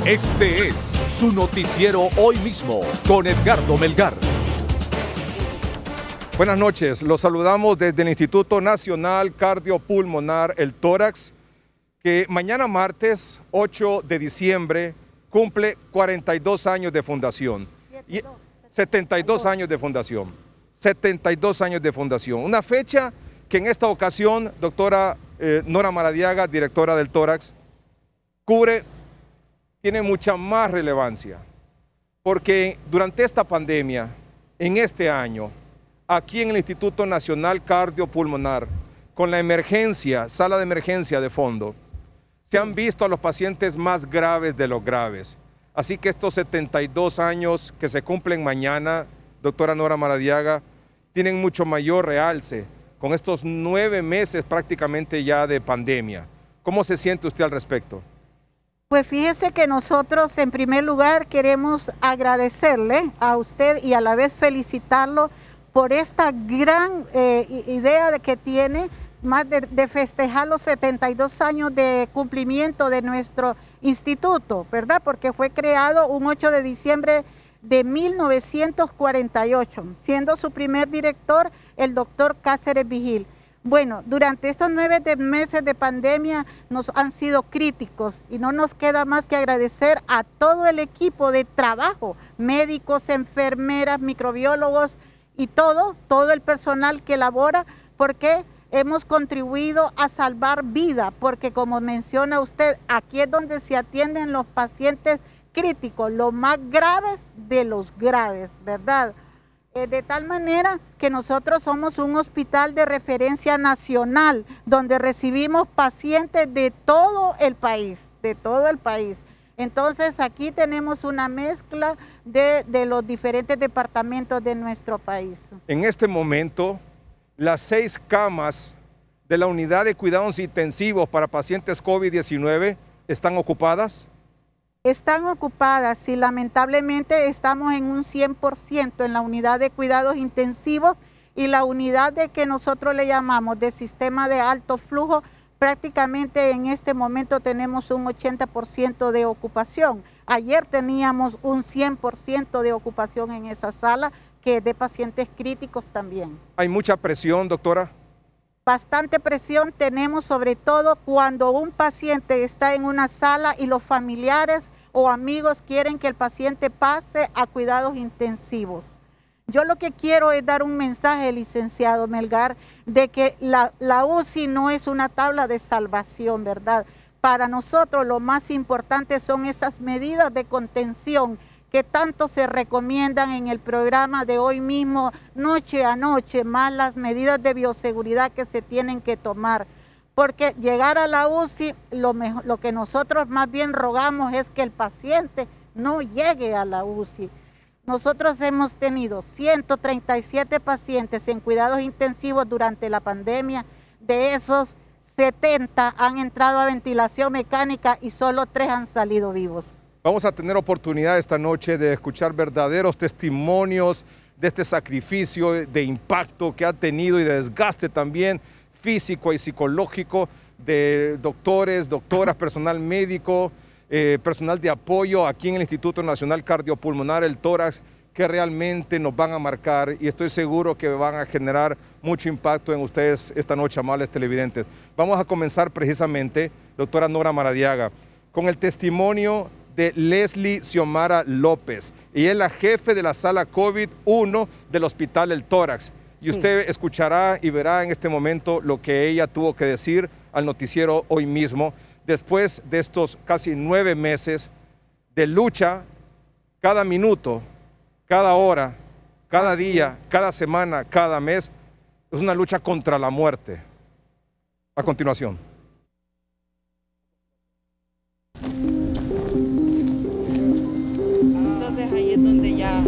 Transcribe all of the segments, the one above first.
Este es su noticiero Hoy Mismo con Edgardo Melgar. Buenas noches, los saludamos desde el Instituto Nacional Cardiopulmonar, el Tórax, que mañana martes 8 de diciembre cumple 42 años de fundación. 72 años de fundación. 72 años de fundación. Una fecha que en esta ocasión, doctora Nora Maradiaga, directora del Tórax, tiene mucha más relevancia, porque durante esta pandemia, en este año, aquí en el Instituto Nacional Cardiopulmonar, con la emergencia, sala de emergencia de fondo, se han visto a los pacientes más graves de los graves. Así que estos 72 años que se cumplen mañana, doctora Nora Maradiaga, tienen mucho mayor realce con estos 9 meses prácticamente ya de pandemia. ¿Cómo se siente usted al respecto? Pues fíjese que nosotros en primer lugar queremos agradecerle a usted y a la vez felicitarlo por esta gran idea que tiene más de festejar los 72 años de cumplimiento de nuestro instituto, ¿verdad? Porque fue creado un 8 de diciembre de 1948, siendo su primer director el doctor Cáceres Vigil. Bueno, durante estos 9 meses de pandemia nos han sido críticos y no nos queda más que agradecer a todo el equipo de trabajo, médicos, enfermeras, microbiólogos y todo el personal que labora, porque hemos contribuido a salvar vida, porque como menciona usted, aquí es donde se atienden los pacientes críticos, los más graves de los graves, ¿verdad? De tal manera que nosotros somos un hospital de referencia nacional, donde recibimos pacientes de todo el país, Entonces aquí tenemos una mezcla de los diferentes departamentos de nuestro país. En este momento, las 6 camas de la unidad de cuidados intensivos para pacientes COVID-19 están ocupadas. Están ocupadas y lamentablemente estamos en un 100% en la unidad de cuidados intensivos y la unidad de que nosotros le llamamos de sistema de alto flujo, prácticamente en este momento tenemos un 80% de ocupación. Ayer teníamos un 100% de ocupación en esa sala, que es de pacientes críticos también. ¿Hay mucha presión, doctora? Bastante presión tenemos, sobre todo cuando un paciente está en una sala y los familiares o amigos quieren que el paciente pase a cuidados intensivos. Yo lo que quiero es dar un mensaje, licenciado Melgar, de que la UCI no es una tabla de salvación, ¿verdad? Para nosotros lo más importante son esas medidas de contención que tanto se recomiendan en el programa de Hoy Mismo, noche a noche, más las medidas de bioseguridad que se tienen que tomar. Porque llegar a la UCI, lo que nosotros más bien rogamos es que el paciente no llegue a la UCI. Nosotros hemos tenido 137 pacientes en cuidados intensivos durante la pandemia. De esos, 70 han entrado a ventilación mecánica y solo 3 han salido vivos. Vamos a tener oportunidad esta noche de escuchar verdaderos testimonios de este sacrificio, de impacto que ha tenido y de desgaste también físico y psicológico de doctores, doctoras, personal médico, personal de apoyo aquí en el Instituto Nacional Cardiopulmonar, el Tórax, que realmente nos van a marcar y estoy seguro que van a generar mucho impacto en ustedes esta noche, amables televidentes. Vamos a comenzar precisamente, doctora Nora Maradiaga, con el testimonio de Leslie Xiomara López. Ella es la jefe de la sala COVID-1 del Hospital El Tórax. Y usted escuchará y verá en este momento lo que ella tuvo que decir al noticiero Hoy Mismo, después de estos casi 9 meses de lucha, cada minuto, cada hora, cada día, cada semana, cada mes, es una lucha contra la muerte. A continuación. Ahí es donde ya...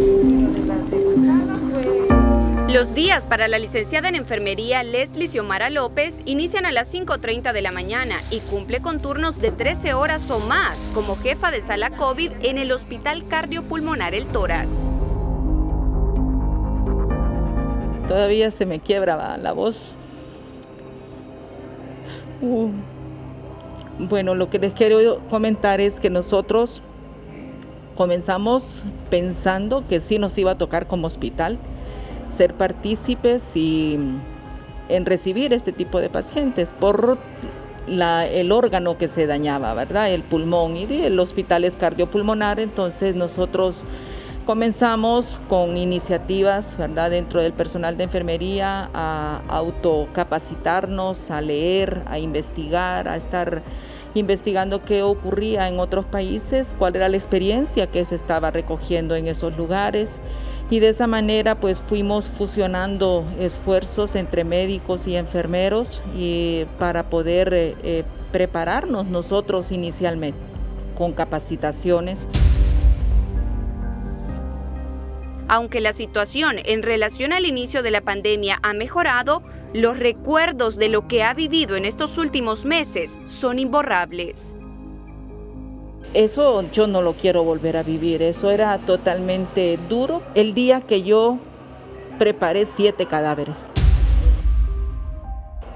Los días para la licenciada en enfermería Leslie Xiomara López inician a las 5:30 de la mañana y cumple con turnos de 13 horas o más como jefa de sala COVID en el Hospital Cardiopulmonar El Tórax. Todavía se me quiebra la voz. Bueno, lo que les quiero comentar es que nosotros Comenzamos pensando que sí nos iba a tocar como hospital ser partícipes y en recibir este tipo de pacientes por el órgano que se dañaba, ¿verdad? El pulmón, y el hospital es cardiopulmonar. Entonces nosotros comenzamos con iniciativas, ¿verdad?, dentro del personal de enfermería a autocapacitarnos, a leer, a investigar, a estar investigando qué ocurría en otros países, cuál era la experiencia que se estaba recogiendo en esos lugares. Y de esa manera pues fuimos fusionando esfuerzos entre médicos y enfermeros para poder prepararnos nosotros inicialmente con capacitaciones. Aunque la situación en relación al inicio de la pandemia ha mejorado, los recuerdos de lo que ha vivido en estos últimos meses son imborrables. Eso yo no lo quiero volver a vivir, eso era totalmente duro. El día que yo preparé 7 cadáveres.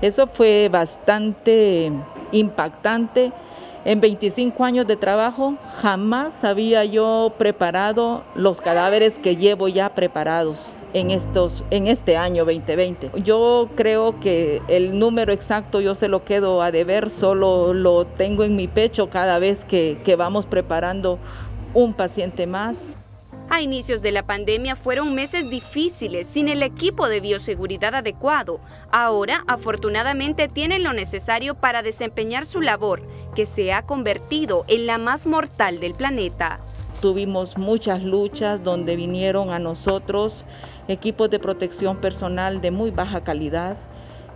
Eso fue bastante impactante. En 25 años de trabajo jamás había yo preparado los cadáveres que llevo ya preparados en este año 2020. Yo creo que el número exacto yo se lo quedo a deber, solo lo tengo en mi pecho cada vez que vamos preparando un paciente más. A inicios de la pandemia fueron meses difíciles sin el equipo de bioseguridad adecuado. Ahora, afortunadamente, tienen lo necesario para desempeñar su labor, que se ha convertido en la más mortal del planeta. Tuvimos muchas luchas donde vinieron a nosotros equipos de protección personal de muy baja calidad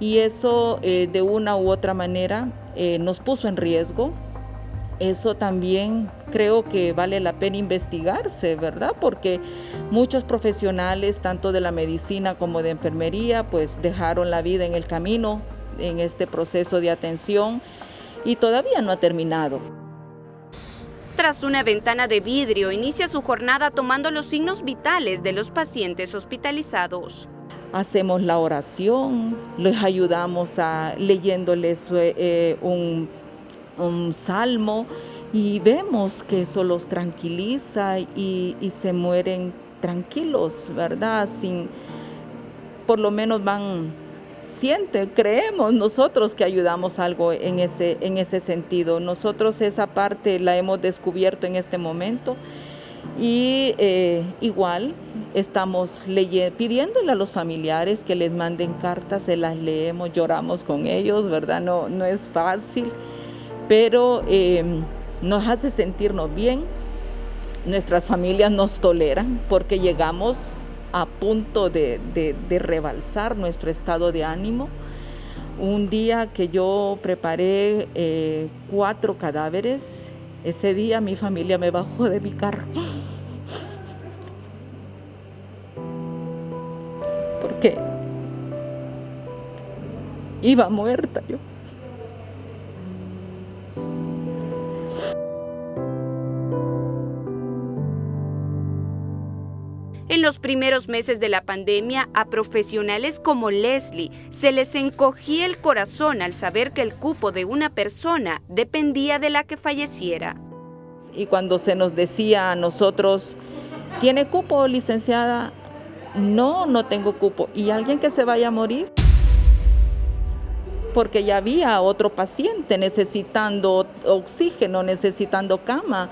y eso de una u otra manera nos puso en riesgo. Eso también creo que vale la pena investigarse, ¿verdad? Porque muchos profesionales, tanto de la medicina como de enfermería, pues dejaron la vida en el camino en este proceso de atención y todavía no ha terminado. Tras una ventana de vidrio, inicia su jornada tomando los signos vitales de los pacientes hospitalizados. Hacemos la oración, les ayudamos leyéndoles un salmo y vemos que eso los tranquiliza y se mueren tranquilos, ¿verdad? Por lo menos creemos nosotros que ayudamos algo en ese sentido. Nosotros esa parte la hemos descubierto en este momento y igual estamos pidiéndole a los familiares que les manden cartas, se las leemos, lloramos con ellos, ¿verdad? No es fácil, pero nos hace sentirnos bien. Nuestras familias nos toleran porque llegamos a punto de rebalsar nuestro estado de ánimo. Un día que yo preparé 4 cadáveres, ese día mi familia me bajó de mi carro. Porque iba muerta yo. En los primeros meses de la pandemia, a profesionales como Leslie se les encogía el corazón al saber que el cupo de una persona dependía de la que falleciera. Y cuando se nos decía a nosotros, ¿tiene cupo, licenciada? No tengo cupo. ¿Y alguien que se vaya a morir? Porque ya había otro paciente necesitando oxígeno, necesitando cama,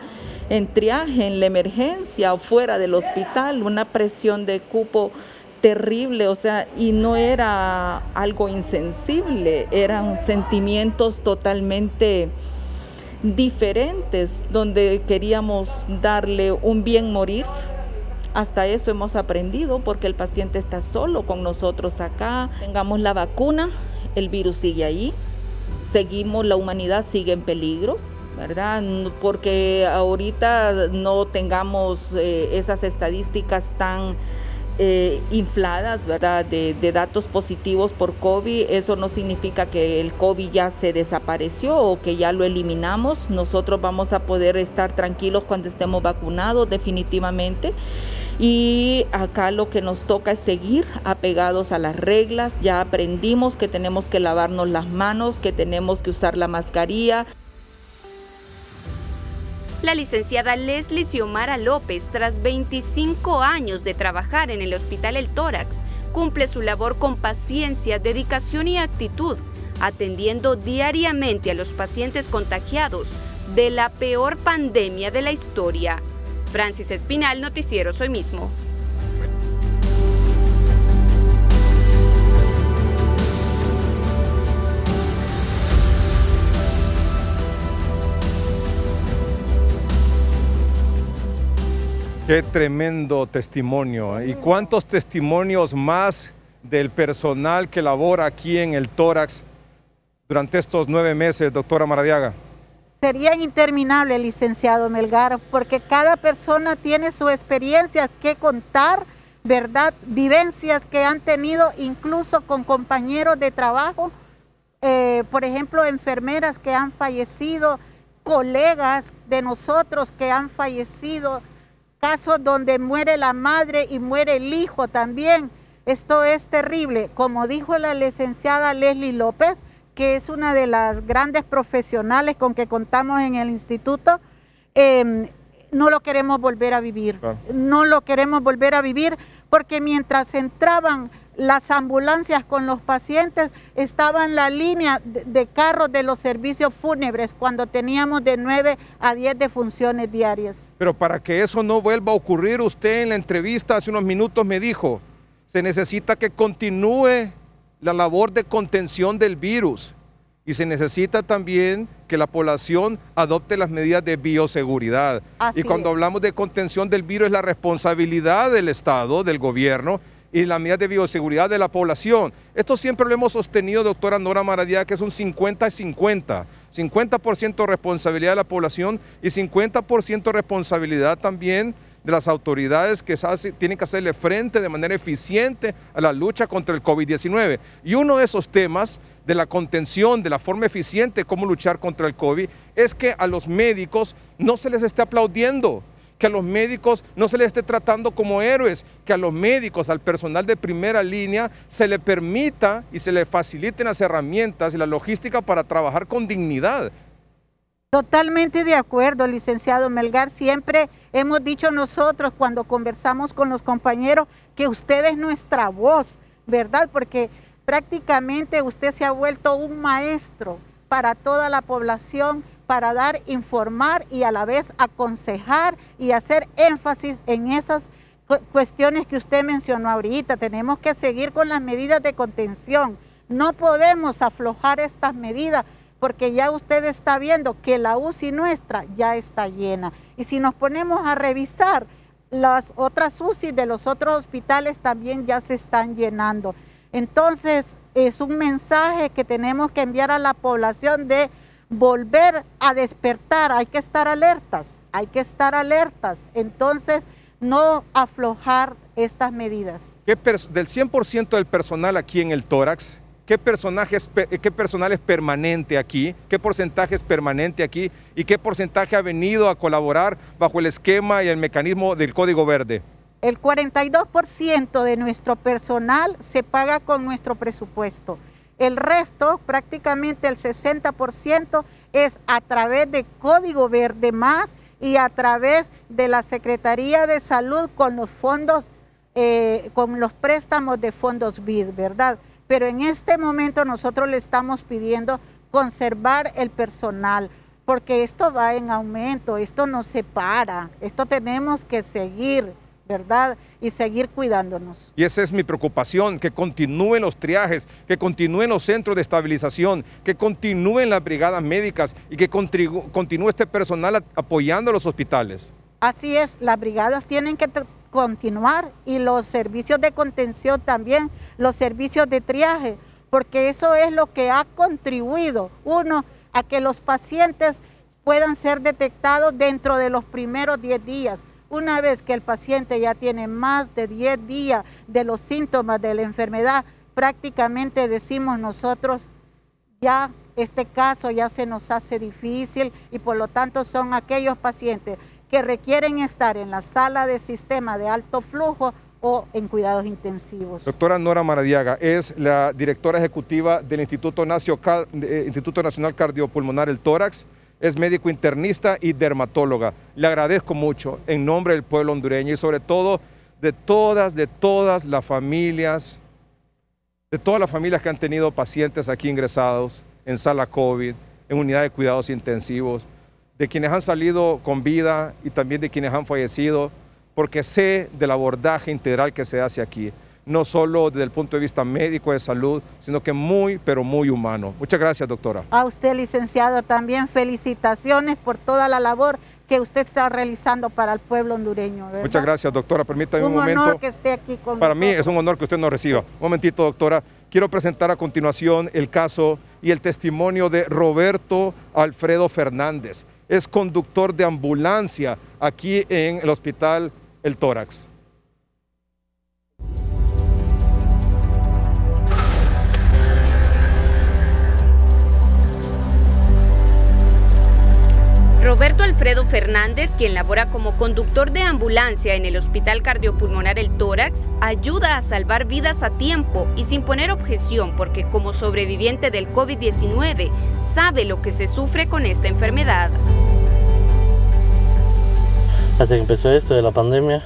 en triaje, en la emergencia o fuera del hospital, una presión de cupo terrible, o sea, y no era algo insensible, eran sentimientos totalmente diferentes, donde queríamos darle un bien morir. Hasta eso hemos aprendido porque el paciente está solo con nosotros acá. Tengamos la vacuna, el virus sigue ahí, seguimos, la humanidad sigue en peligro, ¿verdad? Porque ahorita no tengamos esas estadísticas tan infladas, ¿verdad? De datos positivos por COVID, eso no significa que el COVID ya se desapareció o que ya lo eliminamos. Nosotros vamos a poder estar tranquilos cuando estemos vacunados definitivamente. Y acá lo que nos toca es seguir apegados a las reglas. Ya aprendimos que tenemos que lavarnos las manos, que tenemos que usar la mascarilla. La licenciada Leslie Xiomara López, tras 25 años de trabajar en el Hospital El Tórax, cumple su labor con paciencia, dedicación y actitud, atendiendo diariamente a los pacientes contagiados de la peor pandemia de la historia. Francis Espinal, Noticiero Hoy Mismo. Qué tremendo testimonio. ¿Y cuántos testimonios más del personal que labora aquí en el Tórax durante estos 9 meses, doctora Maradiaga? Serían interminables, licenciado Melgar, porque cada persona tiene su experiencia que contar, ¿verdad? Vivencias que han tenido incluso con compañeros de trabajo, por ejemplo, enfermeras que han fallecido, colegas de nosotros que han fallecido, casos donde muere la madre y muere el hijo también. Esto es terrible. Como dijo la licenciada Leslie López, que es una de las grandes profesionales con que contamos en el instituto, no lo queremos volver a vivir. Claro. No lo queremos volver a vivir porque mientras entraban las ambulancias con los pacientes, estaba en la línea de carros de los servicios fúnebres cuando teníamos de 9 a 10 defunciones diarias. Pero para que eso no vuelva a ocurrir, usted en la entrevista hace unos minutos me dijo, se necesita que continúe la labor de contención del virus y se necesita también que la población adopte las medidas de bioseguridad. Y cuando hablamos de contención del virus es la responsabilidad del Estado, del gobierno, y las medidas de bioseguridad de la población. Esto siempre lo hemos sostenido, doctora Nora Maradiaga, que es un 50-50. 50% responsabilidad de la población y 50% responsabilidad también de las autoridades que tienen que hacerle frente de manera eficiente a la lucha contra el COVID-19. Y uno de esos temas de la contención, de la forma eficiente de cómo luchar contra el COVID, es que a los médicos no se les esté aplaudiendo, que a los médicos no se les esté tratando como héroes, que a los médicos, al personal de primera línea, se le permita y se le faciliten las herramientas y la logística para trabajar con dignidad. Totalmente de acuerdo, licenciado Melgar. Siempre hemos dicho nosotros cuando conversamos con los compañeros que usted es nuestra voz, ¿verdad? Porque prácticamente usted se ha vuelto un maestro para toda la población, para dar, informar y a la vez aconsejar y hacer énfasis en esas cuestiones que usted mencionó ahorita. Tenemos que seguir con las medidas de contención. No podemos aflojar estas medidas porque ya usted está viendo que la UCI nuestra ya está llena. Y si nos ponemos a revisar, las otras UCI de los otros hospitales también ya se están llenando. Entonces, es un mensaje que tenemos que enviar a la población de volver a despertar. Hay que estar alertas, hay que estar alertas. Entonces, no aflojar estas medidas. Del 100% del personal aquí en el Tórax, ¿qué personal es permanente aquí? ¿Qué porcentaje es permanente aquí? ¿Y qué porcentaje ha venido a colaborar bajo el esquema y el mecanismo del Código Verde? El 42% de nuestro personal se paga con nuestro presupuesto. El resto, prácticamente el 60%, es a través de Código Verde más y a través de la Secretaría de Salud con los fondos, con los préstamos de fondos BID, ¿verdad? Pero en este momento nosotros le estamos pidiendo conservar el personal, porque esto va en aumento, esto no se para, esto tenemos que seguir, ¿verdad? Y seguir cuidándonos. Y esa es mi preocupación, que continúen los triajes, que continúen los centros de estabilización, que continúen las brigadas médicas y que continúe este personal apoyando a los hospitales. Así es, las brigadas tienen que continuar y los servicios de contención también, los servicios de triaje, porque eso es lo que ha contribuido, uno, a que los pacientes puedan ser detectados dentro de los primeros 10 días. Una vez que el paciente ya tiene más de 10 días de los síntomas de la enfermedad, prácticamente decimos nosotros, ya este caso ya se nos hace difícil y por lo tanto son aquellos pacientes que requieren estar en la sala de sistema de alto flujo o en cuidados intensivos. Doctora Nora Maradiaga es la directora ejecutiva del Instituto Nacional Cardiopulmonar, el Tórax, es médico internista y dermatóloga. Le agradezco mucho en nombre del pueblo hondureño y sobre todo de todas las familias, que han tenido pacientes aquí ingresados en sala COVID, en unidad de cuidados intensivos, de quienes han salido con vida y también de quienes han fallecido, porque sé del abordaje integral que se hace aquí, no solo desde el punto de vista médico de salud, sino que pero muy humano. Muchas gracias, doctora. A usted, licenciado, también felicitaciones por toda la labor que usted está realizando para el pueblo hondureño, ¿verdad? Muchas gracias, doctora. Permítame un momento. Un honor que esté aquí con Para nosotros. mí es un honor que usted nos reciba. Un momentito, doctora. Quiero presentar a continuación el caso y el testimonio de Roberto Alfredo Fernández. Es conductor de ambulancia aquí en el Hospital El Tórax. Roberto Alfredo Fernández, quien labora como conductor de ambulancia en el Hospital Cardiopulmonar El Tórax, ayuda a salvar vidas a tiempo y sin poner objeción porque como sobreviviente del COVID-19 sabe lo que se sufre con esta enfermedad. Hasta que empezó esto de la pandemia,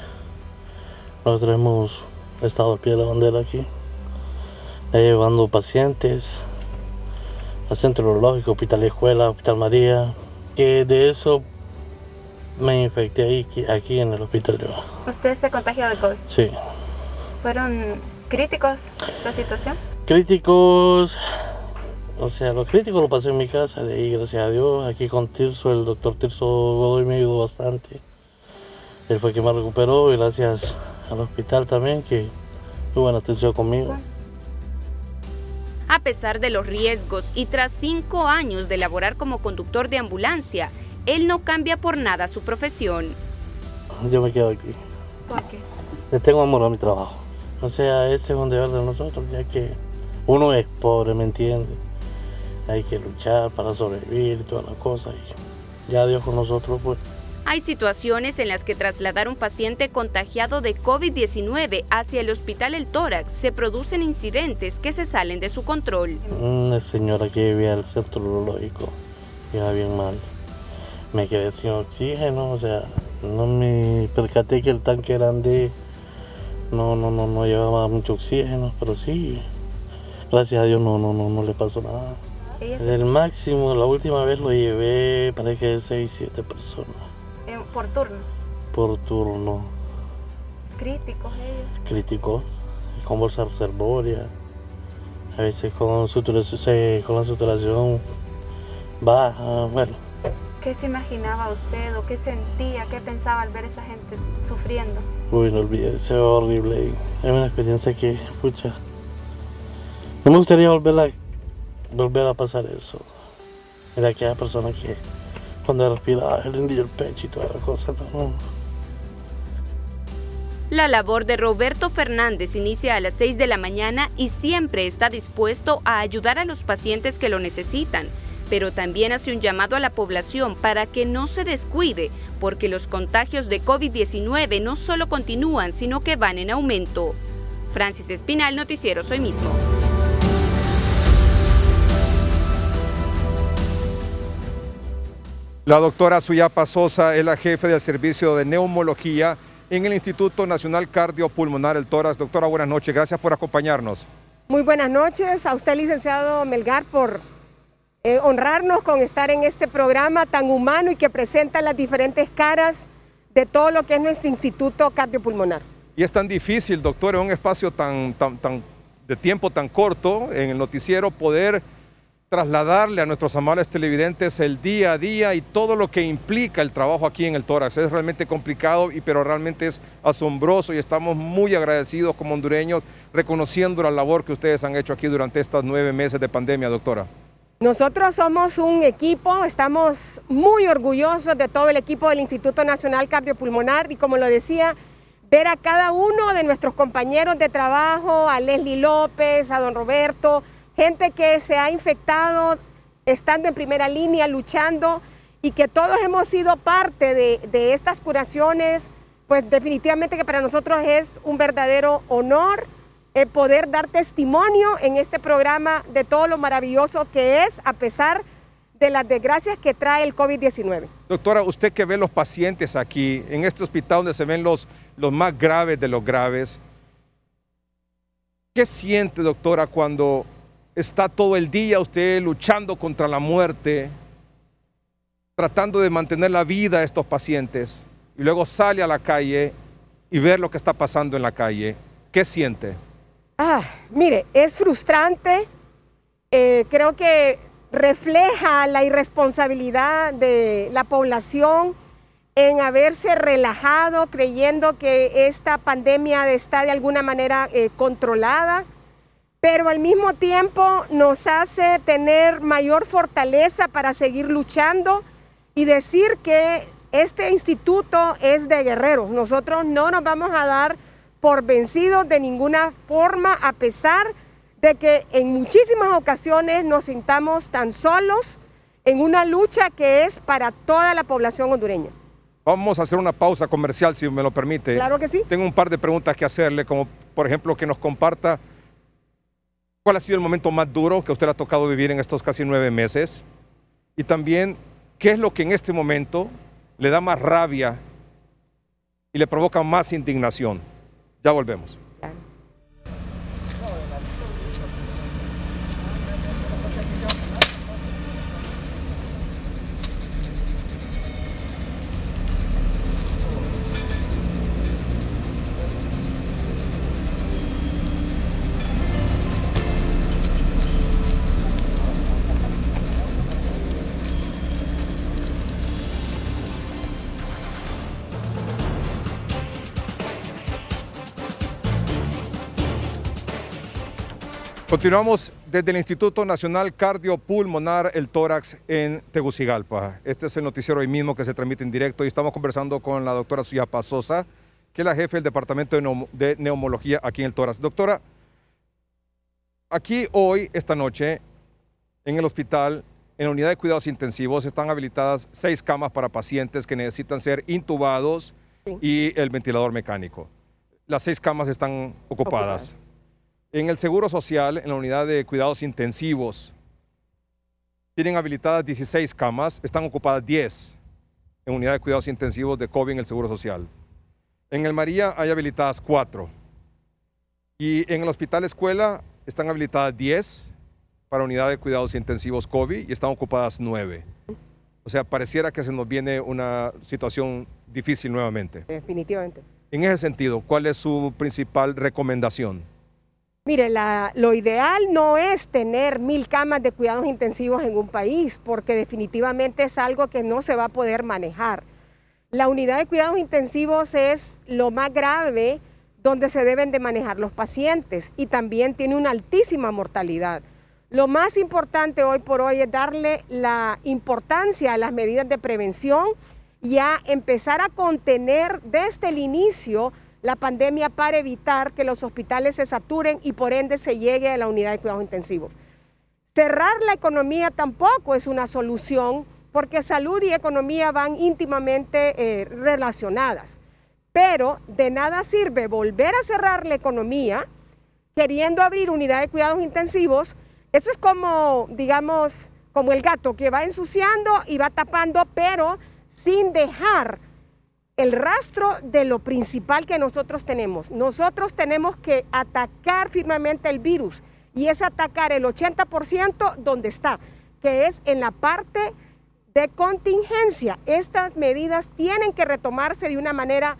nosotros hemos estado al pie de la bandera aquí, llevando pacientes al Centro Urológico, Hospital Escuela, Hospital María, que de eso me infecté aquí en el hospital. ¿Usted se contagió de COVID? Sí. ¿Fueron críticos la situación? Críticos, o sea, los críticos lo pasé en mi casa, de ahí gracias a Dios, aquí con Tirso, el doctor Tirso Godoy me ayudó bastante. Él fue quien me recuperó y gracias al hospital también que tuvo buena atención conmigo. A pesar de los riesgos y tras 5 años de laborar como conductor de ambulancia, él no cambia por nada su profesión. Yo me quedo aquí. ¿Por qué? Le tengo amor a mi trabajo. O sea, ese es un deber de nosotros, ya que uno es pobre, ¿me entiende? Hay que luchar para sobrevivir y todas las cosas. Y ya Dios con nosotros, pues. Hay situaciones en las que trasladar un paciente contagiado de COVID-19 hacia el Hospital El Tórax se producen incidentes que se salen de su control. Una señora que vivía al centro urológico iba bien mal. Me quedé sin oxígeno, o sea, no me percaté que el tanque grande no llevaba mucho oxígeno, pero sí, gracias a Dios no le pasó nada. El máximo, la última vez lo llevé, parece que 6, 7 personas. ¿Por turno? Por turno. ¿Críticos ellos? Críticos, con bolsa reservoria, a veces con la saturación baja, bueno. ¿Qué se imaginaba usted o qué sentía, qué pensaba al ver a esa gente sufriendo? Uy, no olvidé, se ve horrible. Es una experiencia que, pucha, no me gustaría volver a pasar eso. Era aquella persona que cuando respiraba, le hundía el pecho y toda la cosa. No. La labor de Roberto Fernández inicia a las 6 de la mañana y siempre está dispuesto a ayudar a los pacientes que lo necesitan, pero también hace un llamado a la población para que no se descuide, porque los contagios de COVID-19 no solo continúan, sino que van en aumento. Francis Espinal, Noticiero Hoy Mismo. La doctora Suyapa Sosa es la jefe del servicio de neumología en el Instituto Nacional Cardiopulmonar El Tórax. Doctora, buenas noches, gracias por acompañarnos. Muy buenas noches a usted, licenciado Melgar, por honrarnos con estar en este programa tan humano y que presenta las diferentes caras de todo lo que es nuestro Instituto Cardiopulmonar. Y es tan difícil, doctor, en un espacio de tiempo tan corto en el noticiero poder trasladarle a nuestros amables televidentes el día a día y todo lo que implica el trabajo aquí en el Tórax. Es realmente complicado, pero realmente es asombroso y estamos muy agradecidos como hondureños reconociendo la labor que ustedes han hecho aquí durante estos 9 meses de pandemia, doctora. Nosotros somos un equipo, estamos muy orgullosos de todo el equipo del Instituto Nacional Cardiopulmonar y como lo decía, ver a cada uno de nuestros compañeros de trabajo, a Leslie López, a don Roberto, gente que se ha infectado estando en primera línea, luchando, y que todos hemos sido parte de estas curaciones, pues definitivamente que para nosotros es un verdadero honor poder dar testimonio en este programa de todo lo maravilloso que es, a pesar de las desgracias que trae el COVID-19. Doctora, usted que ve los pacientes aquí, en este hospital donde se ven los más graves de los graves, ¿qué siente, doctora, cuando está todo el día usted luchando contra la muerte, tratando de mantener la vida a estos pacientes, y luego sale a la calle y ver lo que está pasando en la calle? ¿Qué siente? Mire, es frustrante, creo que refleja la irresponsabilidad de la población en haberse relajado creyendo que esta pandemia está de alguna manera controlada, pero al mismo tiempo nos hace tener mayor fortaleza para seguir luchando y decir que este instituto es de guerreros. Nosotros no nos vamos a dar por vencidos de ninguna forma, a pesar de que en muchísimas ocasiones nos sintamos tan solos en una lucha que es para toda la población hondureña. Vamos a hacer una pausa comercial, si me lo permite. Claro que sí. Tengo un par de preguntas que hacerle, como por ejemplo que nos comparta cuál ha sido el momento más duro que a usted le ha tocado vivir en estos casi 9 meses, y también qué es lo que en este momento le da más rabia y le provoca más indignación. Ya volvemos. Continuamos desde el Instituto Nacional Cardiopulmonar, el Tórax, en Tegucigalpa. Este es el noticiero hoy mismo que se transmite en directo y estamos conversando con la doctora Suyapa Sosa, que es la jefe del Departamento de Neumología aquí en el Tórax. Doctora, aquí hoy, esta noche, en el hospital, en la unidad de cuidados intensivos, están habilitadas 6 camas para pacientes que necesitan ser intubados y el ventilador mecánico. Las 6 camas están ocupadas. En el Seguro Social, en la unidad de cuidados intensivos, tienen habilitadas 16 camas, están ocupadas 10 en unidad de cuidados intensivos de COVID en el Seguro Social. En el María hay habilitadas 4. Y en el Hospital Escuela están habilitadas 10 para unidad de cuidados intensivos COVID y están ocupadas 9. O sea, pareciera que se nos viene una situación difícil nuevamente. Definitivamente. En ese sentido, ¿cuál es su principal recomendación? Mire, lo ideal no es tener 1000 camas de cuidados intensivos en un país, porque definitivamente es algo que no se va a poder manejar. La unidad de cuidados intensivos es lo más grave donde se deben de manejar los pacientes y también tiene una altísima mortalidad. Lo más importante hoy por hoy es darle la importancia a las medidas de prevención y a empezar a contener desde el inicio la pandemia para evitar que los hospitales se saturen y por ende se llegue a la unidad de cuidados intensivos. Cerrar la economía tampoco es una solución porque salud y economía van íntimamente relacionadas. Pero de nada sirve volver a cerrar la economía queriendo abrir unidad de cuidados intensivos. Eso es como, digamos, como el gato que va ensuciando y va tapando, pero sin dejar el rastro de lo principal que nosotros tenemos. Nosotros tenemos que atacar firmemente el virus y es atacar el 80% donde está, que es en la parte de contingencia. Estas medidas tienen que retomarse de una manera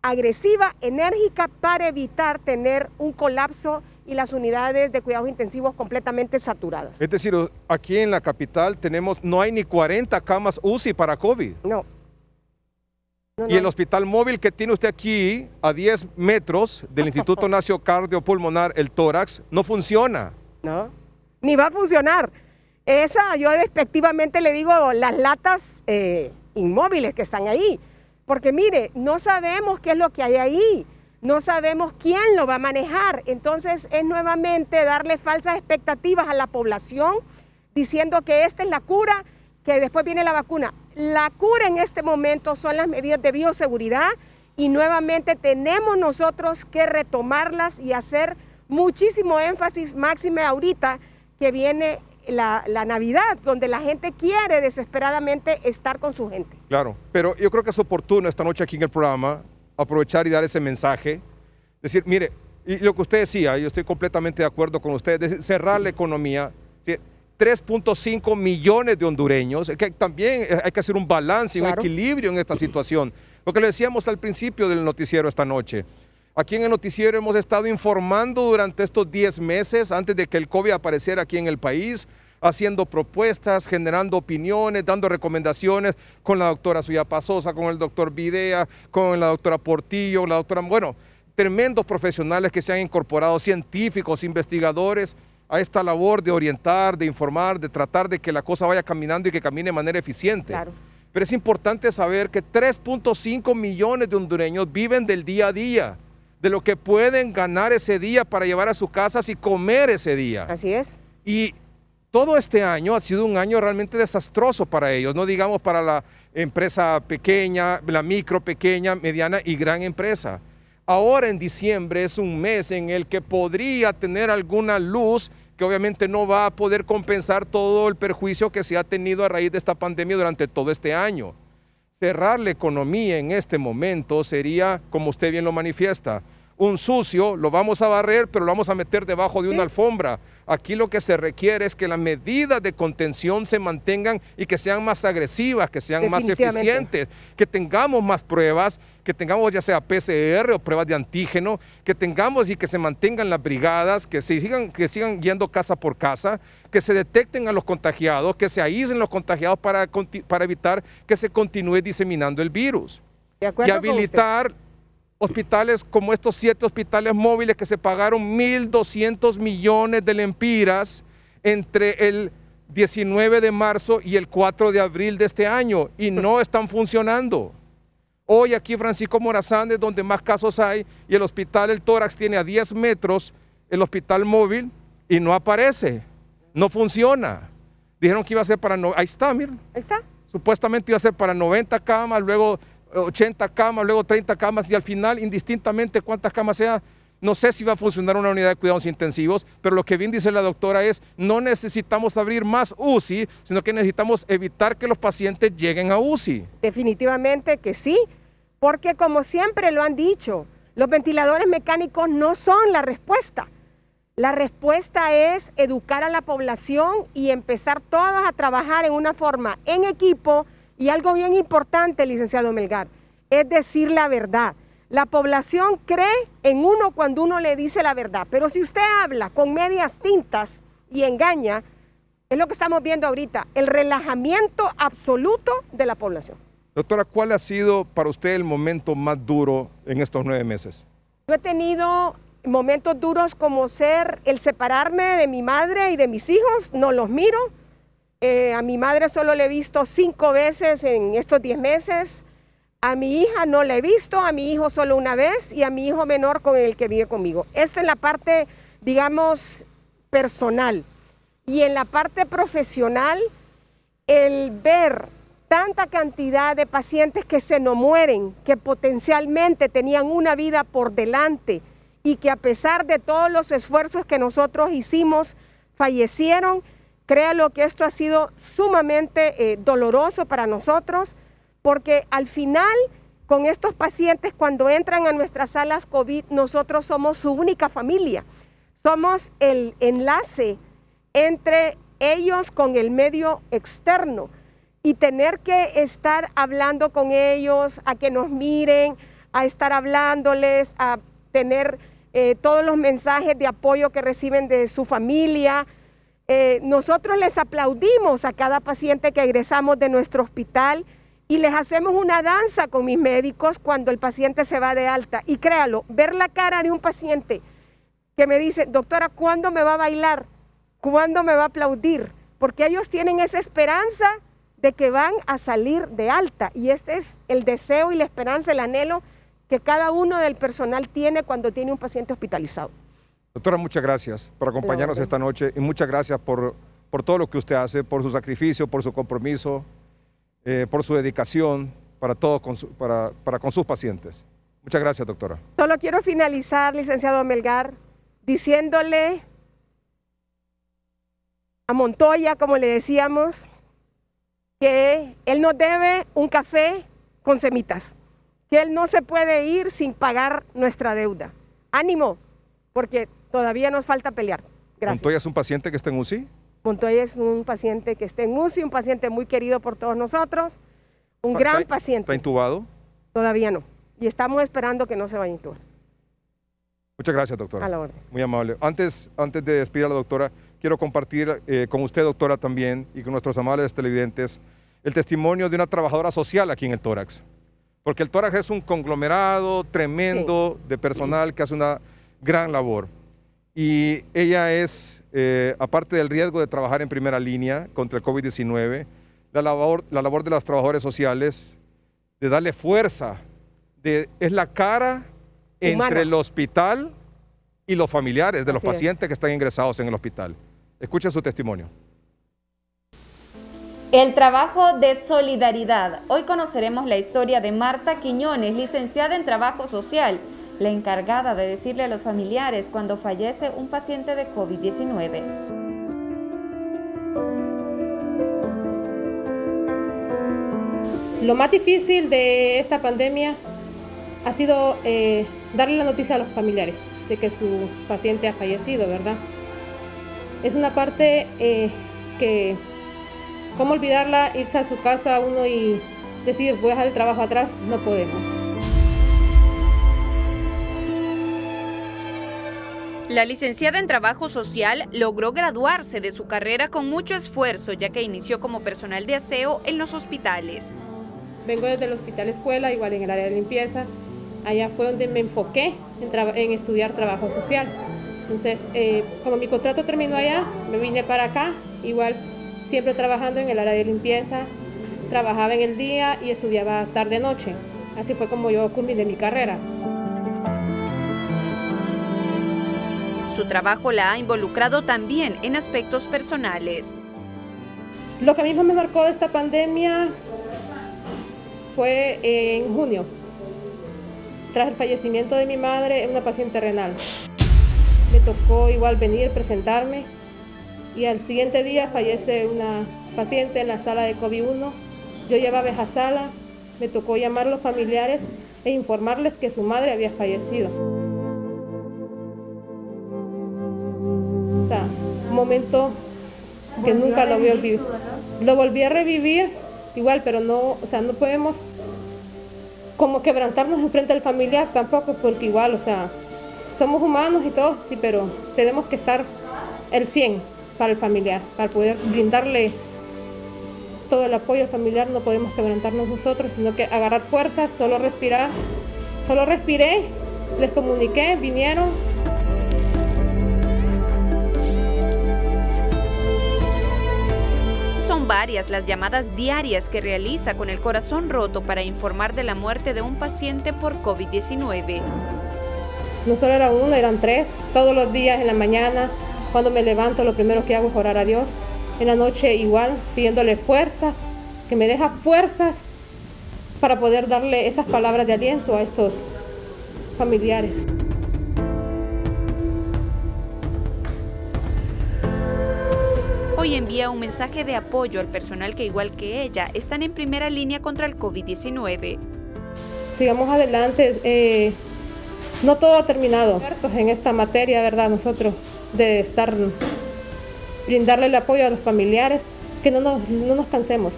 agresiva, enérgica, para evitar tener un colapso y las unidades de cuidados intensivos completamente saturadas. Es decir, aquí en la capital no hay ni 40 camas UCI para COVID. No. Y el hospital móvil que tiene usted aquí, a 10 metros del Instituto Nacional Cardiopulmonar, el Tórax, no funciona. No, ni va a funcionar. Yo despectivamente le digo las latas inmóviles que están ahí. Porque mire, no sabemos qué es lo que hay ahí. No sabemos quién lo va a manejar. Entonces es nuevamente darle falsas expectativas a la población diciendo que esta es la cura, que después viene la vacuna. La cura en este momento son las medidas de bioseguridad y nuevamente tenemos nosotros que retomarlas y hacer muchísimo énfasis, máxime ahorita que viene la Navidad, donde la gente quiere desesperadamente estar con su gente. Claro, pero yo creo que es oportuno esta noche aquí en el programa aprovechar y dar ese mensaje. Decir, mire, y lo que usted decía, yo estoy completamente de acuerdo con usted, cerrar la economía. 3.5 millones de hondureños, que también hay que hacer un balance y un equilibrio en esta situación. Lo que le decíamos al principio del noticiero esta noche. Aquí en el noticiero hemos estado informando durante estos 10 meses, antes de que el COVID apareciera aquí en el país, haciendo propuestas, generando opiniones, dando recomendaciones con la doctora Suyapa Sosa, con el doctor Videa, con la doctora Portillo, la doctora, bueno, tremendos profesionales que se han incorporado, científicos, investigadores, a esta labor de orientar, de informar, de tratar de que la cosa vaya caminando y que camine de manera eficiente. Claro. Pero es importante saber que 3.5 millones de hondureños viven del día a día, de lo que pueden ganar ese día para llevar a sus casas y comer ese día. Así es. Y todo este año ha sido un año realmente desastroso para ellos, no digamos para la empresa pequeña, la micro, pequeña, mediana y gran empresa. Ahora en diciembre es un mes en el que podría tener alguna luz que obviamente no va a poder compensar todo el perjuicio que se ha tenido a raíz de esta pandemia durante todo este año. Cerrar la economía en este momento sería, como usted bien lo manifiesta, un sucio, lo vamos a barrer, pero lo vamos a meter debajo de una alfombra. Aquí lo que se requiere es que las medidas de contención se mantengan y que sean más agresivas, que sean más eficientes, que tengamos más pruebas, que tengamos ya sea PCR o pruebas de antígeno, que tengamos y que se mantengan las brigadas, que sigan yendo casa por casa, que se detecten a los contagiados, que se aíslen los contagiados para evitar que se continúe diseminando el virus. Y habilitar hospitales como estos 7 hospitales móviles que se pagaron 1.200 millones de lempiras entre el 19 de marzo y el 4 de abril de este año y no están funcionando. Hoy aquí Francisco Morazán es donde más casos hay y el hospital El Tórax tiene a 10 metros el hospital móvil y no aparece, no funciona. Dijeron que iba a ser para, ahí está, miren. Ahí está. Supuestamente iba a ser para 90 camas, luego 80 camas, luego 30 camas y al final, indistintamente cuántas camas sea, no sé si va a funcionar una unidad de cuidados intensivos, pero lo que bien dice la doctora es, no necesitamos abrir más UCI, sino que necesitamos evitar que los pacientes lleguen a UCI. Definitivamente que sí, porque como siempre lo han dicho, los ventiladores mecánicos no son la respuesta. La respuesta es educar a la población y empezar todos a trabajar en una forma, en equipo. Y algo bien importante, licenciado Melgar, es decir la verdad. La población cree en uno cuando uno le dice la verdad, pero si usted habla con medias tintas y engaña, es lo que estamos viendo ahorita, el relajamiento absoluto de la población. Doctora, ¿cuál ha sido para usted el momento más duro en estos 9 meses? Yo he tenido momentos duros como ser el separarme de mi madre y de mis hijos, no los miro. A mi madre solo le he visto 5 veces en estos 10 meses, a mi hija no la he visto, a mi hijo solo una vez y a mi hijo menor con el que vive conmigo. Esto en la parte, digamos, personal. Y en la parte profesional, el ver tanta cantidad de pacientes que se nos mueren, que potencialmente tenían una vida por delante y que a pesar de todos los esfuerzos que nosotros hicimos, fallecieron. Créalo que esto ha sido sumamente doloroso para nosotros, porque al final, con estos pacientes, cuando entran a nuestras salas COVID, nosotros somos su única familia. Somos el enlace entre ellos con el medio externo y tener que estar hablando con ellos, a que nos miren, a estar hablándoles, a tener todos los mensajes de apoyo que reciben de su familia. Nosotros les aplaudimos a cada paciente que egresamos de nuestro hospital y les hacemos una danza con mis médicos cuando el paciente se va de alta. Y créalo, ver la cara de un paciente que me dice, doctora, ¿cuándo me va a bailar? ¿Cuándo me va a aplaudir? Porque ellos tienen esa esperanza de que van a salir de alta. Y este es el deseo y la esperanza, el anhelo que cada uno del personal tiene cuando tiene un paciente hospitalizado. Doctora, muchas gracias por acompañarnos esta noche y muchas gracias por todo lo que usted hace, por su sacrificio, por su compromiso, por su dedicación para con sus pacientes. Muchas gracias, doctora. Solo quiero finalizar, licenciado Melgar, diciéndole a Montoya, como le decíamos, que él nos debe un café con semitas, que él no se puede ir sin pagar nuestra deuda. Ánimo, porque todavía nos falta pelear. Gracias. ¿Montoya es un paciente que está en UCI? Montoya es un paciente que está en UCI, un paciente muy querido por todos nosotros, un gran paciente. ¿Está intubado? Todavía no, y estamos esperando que no se vaya a intubar. Muchas gracias, doctora. A la orden. Muy amable. Antes de despedir a la doctora, quiero compartir con usted, doctora, también, y con nuestros amables televidentes, el testimonio de una trabajadora social aquí en el Tórax. Porque el Tórax es un conglomerado tremendo de personal que hace una gran labor. Y ella es, aparte del riesgo de trabajar en primera línea contra el COVID-19, la labor de los trabajadores sociales, de darle fuerza, es la cara humana entre el hospital y los familiares de los Así pacientes que están ingresados en el hospital. Escuchen su testimonio. El trabajo de solidaridad. Hoy conoceremos la historia de Marta Quiñones, licenciada en Trabajo Social, la encargada de decirle a los familiares cuando fallece un paciente de COVID-19. Lo más difícil de esta pandemia ha sido darle la noticia a los familiares de que su paciente ha fallecido, ¿verdad? Es una parte que, ¿cómo olvidarla? Irse a su casa uno y decir, voy a dejar el trabajo atrás, no podemos. La licenciada en Trabajo Social logró graduarse de su carrera con mucho esfuerzo, ya que inició como personal de aseo en los hospitales. Vengo desde el hospital escuela, igual en el área de limpieza. Allá fue donde me enfoqué en estudiar trabajo social. Entonces, como mi contrato terminó allá, me vine para acá, igual siempre trabajando en el área de limpieza, trabajaba en el día y estudiaba tarde-noche. Así fue como yo culminé mi carrera. Su trabajo la ha involucrado también en aspectos personales. Lo que a mí más me marcó de esta pandemia fue en junio, tras el fallecimiento de mi madre, una paciente renal. Me tocó igual venir, presentarme, y al siguiente día fallece una paciente en la sala de COVID-1. Yo llevaba esa sala, me tocó llamar a los familiares e informarles que su madre había fallecido. O sea, un momento que nunca lo voy a olvidar. Lo volví a revivir igual, pero no, o sea, no podemos como quebrantarnos enfrente del familiar tampoco, porque igual, o sea, somos humanos y todo, sí, pero tenemos que estar el 100 para el familiar, para poder brindarle todo el apoyo al familiar. No podemos quebrantarnos nosotros, sino que agarrar fuerzas, solo respirar. Solo respiré, les comuniqué, vinieron. Son varias las llamadas diarias que realiza con el corazón roto para informar de la muerte de un paciente por COVID-19. No solo era uno, eran 3. Todos los días en la mañana, cuando me levanto, lo primero que hago es orar a Dios. En la noche igual, pidiéndole fuerzas, que me deja fuerzas para poder darle esas palabras de aliento a estos familiares. Hoy envía un mensaje de apoyo al personal que, igual que ella, están en primera línea contra el COVID-19. Sigamos adelante, no todo ha terminado en esta materia, ¿verdad? Nosotros de brindarle el apoyo a los familiares, que no nos cansemos,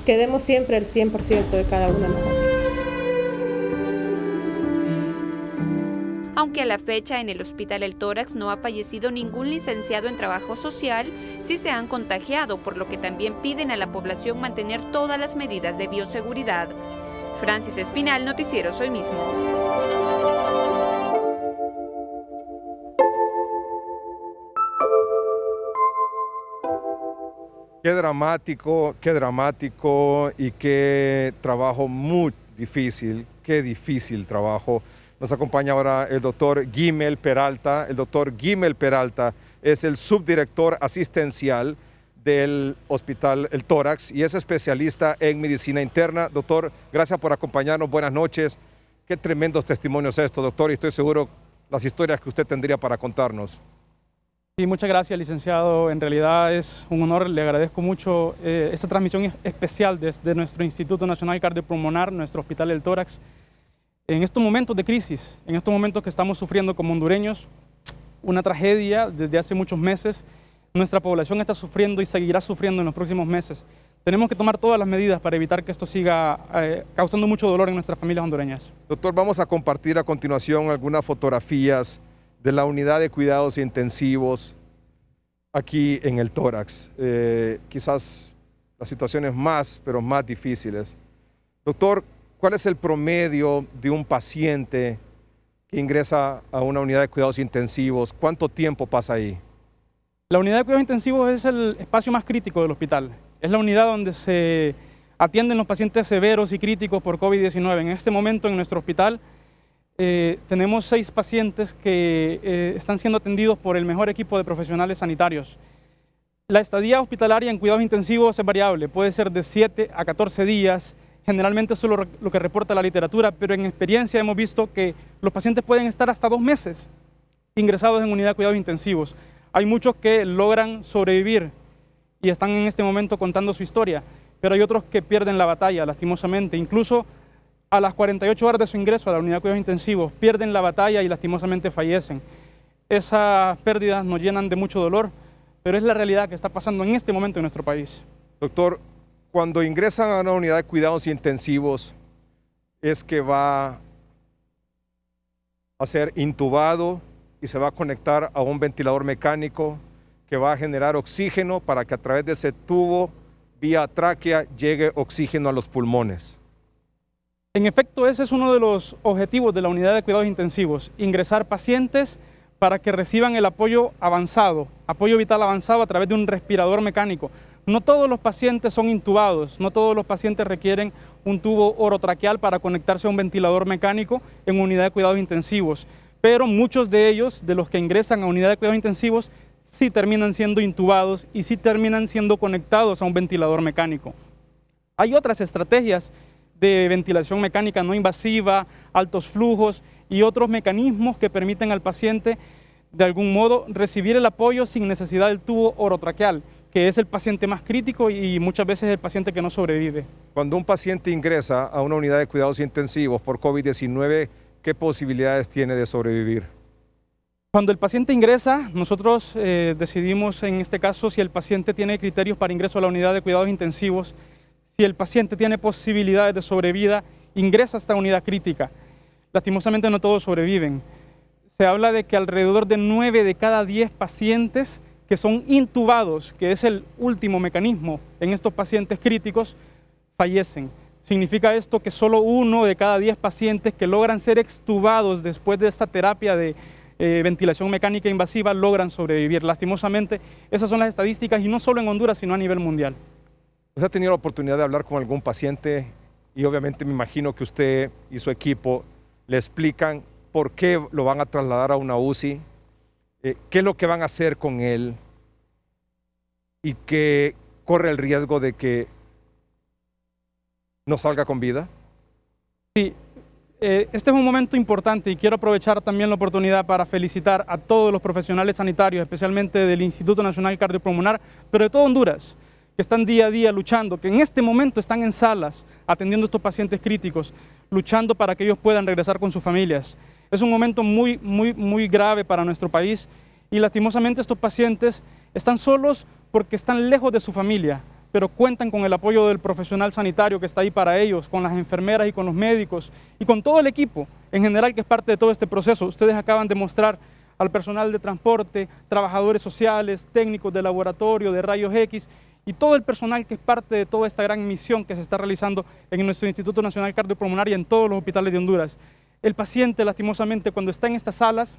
que demos siempre el 100% de cada uno de nosotros. Aunque a la fecha en el Hospital El Tórax no ha fallecido ningún licenciado en trabajo social, sí se han contagiado, por lo que también piden a la población mantener todas las medidas de bioseguridad. Francis Espinal, Noticiero Hoy Mismo. Qué dramático y qué trabajo muy difícil, qué difícil trabajo. Nos acompaña ahora el doctor Guimel Peralta. El doctor Guimel Peralta es el subdirector asistencial del Hospital El Tórax y es especialista en medicina interna. Doctor, gracias por acompañarnos. Buenas noches. Qué tremendos testimonios esto, doctor, y estoy seguro las historias que usted tendría para contarnos. Sí, muchas gracias, licenciado. En realidad es un honor, le agradezco mucho esta transmisión especial desde nuestro Instituto Nacional Cardiopulmonar, nuestro Hospital del Tórax. En estos momentos de crisis, en estos momentos que estamos sufriendo como hondureños, una tragedia desde hace muchos meses, nuestra población está sufriendo y seguirá sufriendo en los próximos meses. Tenemos que tomar todas las medidas para evitar que esto siga causando mucho dolor en nuestras familias hondureñas. Doctor, vamos a compartir a continuación algunas fotografías de la unidad de cuidados intensivos aquí en el tórax. Quizás las situaciones más difíciles. Doctor, ¿cuál es el promedio de un paciente que ingresa a una unidad de cuidados intensivos? ¿Cuánto tiempo pasa ahí? La unidad de cuidados intensivos es el espacio más crítico del hospital. Es la unidad donde se atienden los pacientes severos y críticos por COVID-19. En este momento en nuestro hospital tenemos 6 pacientes que están siendo atendidos por el mejor equipo de profesionales sanitarios. La estadía hospitalaria en cuidados intensivos es variable, puede ser de 7 a 14 días, generalmente eso es lo que reporta la literatura, pero en experiencia hemos visto que los pacientes pueden estar hasta 2 meses ingresados en unidad de cuidados intensivos. Hay muchos que logran sobrevivir y están en este momento contando su historia, pero hay otros que pierden la batalla, lastimosamente. Incluso a las 48 horas de su ingreso a la unidad de cuidados intensivos, pierden la batalla y lastimosamente fallecen. Esas pérdidas nos llenan de mucho dolor, pero es la realidad que está pasando en este momento en nuestro país. Doctor, cuando ingresan a una unidad de cuidados intensivos, es que va a ser intubado y se va a conectar a un ventilador mecánico que va a generar oxígeno para que a través de ese tubo, vía tráquea, llegue oxígeno a los pulmones. En efecto, ese es uno de los objetivos de la unidad de cuidados intensivos, ingresar pacientes para que reciban el apoyo avanzado, apoyo vital avanzado a través de un respirador mecánico. No todos los pacientes son intubados, no todos los pacientes requieren un tubo orotraqueal para conectarse a un ventilador mecánico en unidad de cuidados intensivos, pero muchos de ellos, de los que ingresan a unidad de cuidados intensivos, sí terminan siendo intubados y sí terminan siendo conectados a un ventilador mecánico. Hay otras estrategias de ventilación mecánica no invasiva, altos flujos y otros mecanismos que permiten al paciente de algún modo recibir el apoyo sin necesidad del tubo orotraqueal, que es el paciente más crítico y muchas veces el paciente que no sobrevive. Cuando un paciente ingresa a una unidad de cuidados intensivos por COVID-19, ¿qué posibilidades tiene de sobrevivir? Cuando el paciente ingresa, nosotros decidimos en este caso si el paciente tiene criterios para ingreso a la unidad de cuidados intensivos. Si el paciente tiene posibilidades de sobrevida, ingresa a esta unidad crítica. Lastimosamente no todos sobreviven. Se habla de que alrededor de 9 de cada 10 pacientes que son intubados, que es el último mecanismo en estos pacientes críticos, fallecen. Significa esto que solo 1 de cada 10 pacientes que logran ser extubados después de esta terapia de ventilación mecánica invasiva logran sobrevivir. Lastimosamente, esas son las estadísticas y no solo en Honduras, sino a nivel mundial. ¿Usted ha tenido la oportunidad de hablar con algún paciente? Y obviamente me imagino que usted y su equipo le explican por qué lo van a trasladar a una UCI, qué es lo que van a hacer con él y que corre el riesgo de que no salga con vida. Sí, este es un momento importante y quiero aprovechar también la oportunidad para felicitar a todos los profesionales sanitarios, especialmente del Instituto Nacional Cardiopulmonar, pero de todo Honduras, que están día a día luchando, que en este momento están en salas atendiendo a estos pacientes críticos, luchando para que ellos puedan regresar con sus familias. Es un momento muy grave para nuestro país y lastimosamente estos pacientes están solos porque están lejos de su familia, pero cuentan con el apoyo del profesional sanitario que está ahí para ellos, con las enfermeras y con los médicos y con todo el equipo en general que es parte de todo este proceso. Ustedes acaban de mostrar al personal de transporte, trabajadores sociales, técnicos de laboratorio, de rayos X, y todo el personal que es parte de toda esta gran misión que se está realizando en nuestro Instituto Nacional Cardiopulmonar y en todos los hospitales de Honduras. El paciente, lastimosamente, cuando está en estas salas,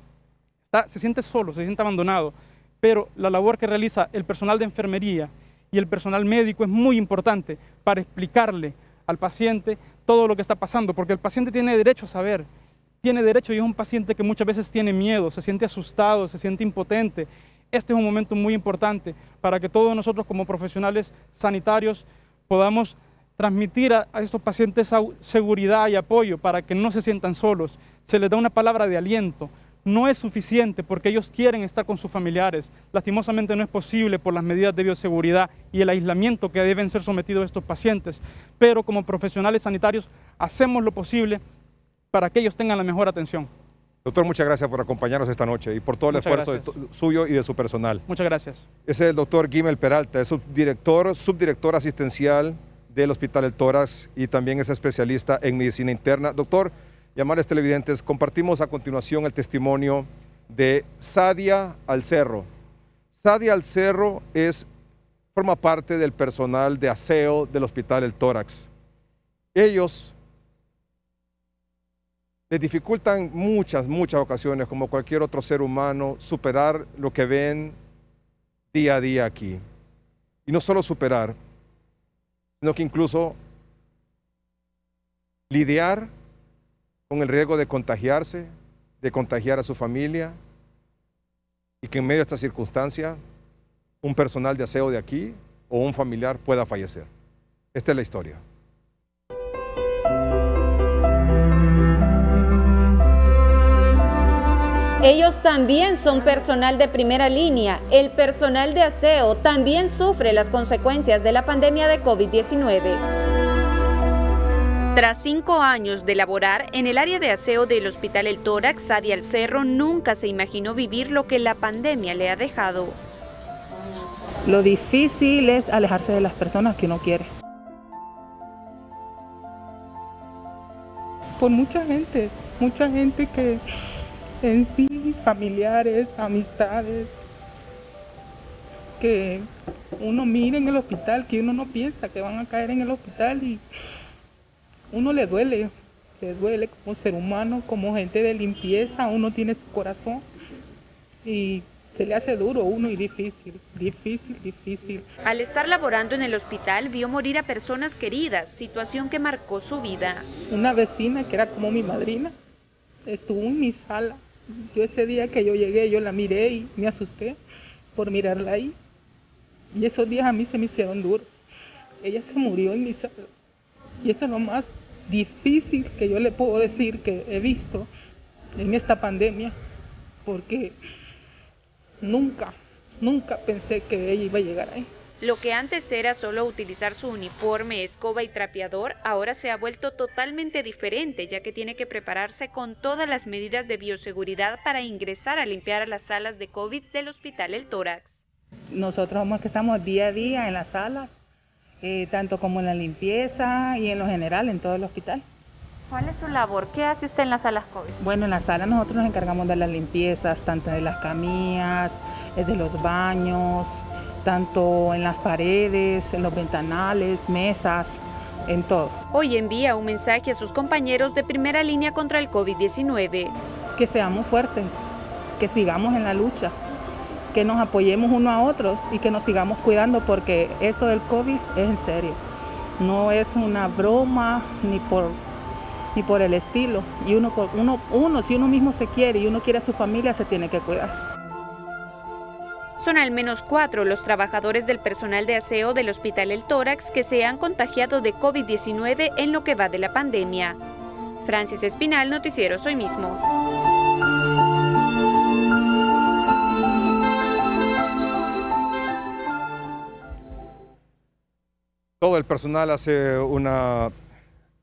se siente solo, se siente abandonado, pero la labor que realiza el personal de enfermería y el personal médico es muy importante para explicarle al paciente todo lo que está pasando, porque el paciente tiene derecho a saber, tiene derecho y es un paciente que muchas veces tiene miedo, se siente asustado, se siente impotente. Este es un momento muy importante para que todos nosotros como profesionales sanitarios podamos transmitir a estos pacientes seguridad y apoyo para que no se sientan solos. Se les da una palabra de aliento, no es suficiente porque ellos quieren estar con sus familiares. Lastimosamente no es posible por las medidas de bioseguridad y el aislamiento que deben ser sometidos estos pacientes, pero como profesionales sanitarios hacemos lo posible para que ellos tengan la mejor atención. Doctor, muchas gracias por acompañarnos esta noche y por todo el esfuerzo suyo y de su personal. Muchas gracias. Ese es el doctor Guimel Peralta, es subdirector asistencial del Hospital El Tórax y también es especialista en medicina interna. Doctor, y amables televidentes, compartimos a continuación el testimonio de Sadia Alcerro. Sadia Alcerro forma parte del personal de aseo del Hospital El Tórax. Ellos les dificultan muchas ocasiones, como cualquier otro ser humano, superar lo que ven día a día aquí. Y no solo superar, sino que incluso lidiar con el riesgo de contagiarse, de contagiar a su familia, y que en medio de esta circunstancia, un personal de aseo de aquí o un familiar pueda fallecer. Esta es la historia. Ellos también son personal de primera línea. El personal de aseo también sufre las consecuencias de la pandemia de COVID-19. Tras 5 años de laborar en el área de aseo del Hospital El Tórax, Sadia Alcerro nunca se imaginó vivir lo que la pandemia le ha dejado. Lo difícil es alejarse de las personas que uno quiere. Por mucha gente que en sí, familiares, amistades, que uno mira en el hospital, que uno no piensa que van a caer en el hospital y uno le duele como ser humano, como gente de limpieza, uno tiene su corazón y se le hace duro a uno y difícil. Al estar laborando en el hospital, vio morir a personas queridas, situación que marcó su vida. Una vecina que era como mi madrina, estuvo en mi sala. Yo ese día que yo llegué, yo la miré y me asusté por mirarla ahí. Y esos días a mí se me hicieron duros. Ella se murió en mi sala. Y eso es lo más difícil que yo le puedo decir que he visto en esta pandemia, porque nunca pensé que ella iba a llegar ahí. Lo que antes era solo utilizar su uniforme, escoba y trapeador, ahora se ha vuelto totalmente diferente, ya que tiene que prepararse con todas las medidas de bioseguridad para ingresar a limpiar a las salas de COVID del Hospital El Tórax. Nosotros somos que estamos día a día en las salas, tanto como en la limpieza y en lo general en todo el hospital. ¿Cuál es su labor? ¿Qué hace usted en las salas COVID? Bueno, en la sala nosotros nos encargamos de las limpiezas, tanto de las camillas, de los baños, tanto en las paredes, en los ventanales, mesas, en todo. Hoy envía un mensaje a sus compañeros de primera línea contra el COVID-19. Que seamos fuertes, que sigamos en la lucha, que nos apoyemos unos a otros y que nos sigamos cuidando, porque esto del COVID es en serio. No es una broma ni por el estilo. Y si uno mismo se quiere y uno quiere a su familia, se tiene que cuidar. Son al menos 4 los trabajadores del personal de aseo del Hospital El Tórax que se han contagiado de COVID-19 en lo que va de la pandemia. Francis Espinal, Noticiero Hoy Mismo. Todo el personal hace una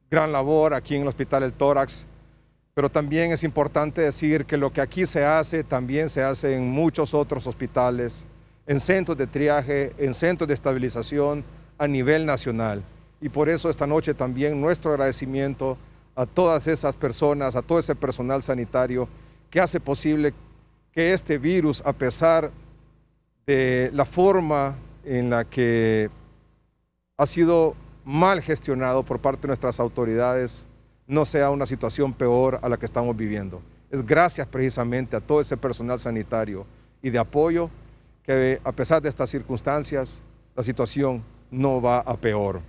gran labor aquí en el Hospital El Tórax, pero también es importante decir que lo que aquí se hace también se hace en muchos otros hospitales, en centros de triaje, en centros de estabilización a nivel nacional. Y por eso esta noche también nuestro agradecimiento a todas esas personas, a todo ese personal sanitario que hace posible que este virus, a pesar de la forma en la que ha sido mal gestionado por parte de nuestras autoridades, no sea una situación peor a la que estamos viviendo. Es gracias precisamente a todo ese personal sanitario y de apoyo que a pesar de estas circunstancias, la situación no va a peor.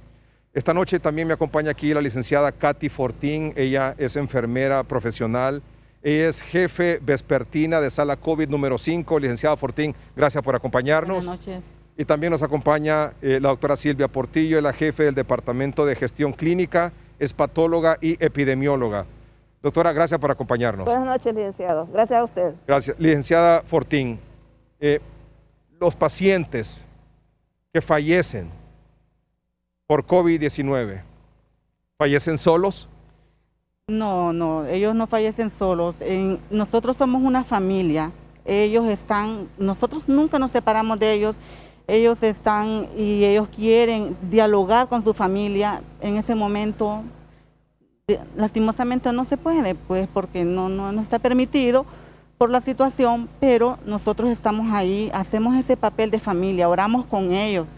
Esta noche también me acompaña aquí la licenciada Katy Fortín. Ella es enfermera profesional. Ella es jefe vespertina de sala COVID número 5. Licenciada Fortín, gracias por acompañarnos. Buenas noches. Y también nos acompaña la doctora Silvia Portillo, la jefe del Departamento de Gestión Clínica, es patóloga y epidemióloga. Doctora, gracias por acompañarnos. Buenas noches, licenciado. Gracias a usted. Gracias. Licenciada Fortín, los pacientes que fallecen por COVID-19, ¿fallecen solos? No, ellos no fallecen solos. Nosotros somos una familia. Nosotros nunca nos separamos de ellos. Ellos están y ellos quieren dialogar con su familia. En ese momento, lastimosamente no se puede, pues porque no está permitido por la situación, pero nosotros estamos ahí, hacemos ese papel de familia, oramos con ellos.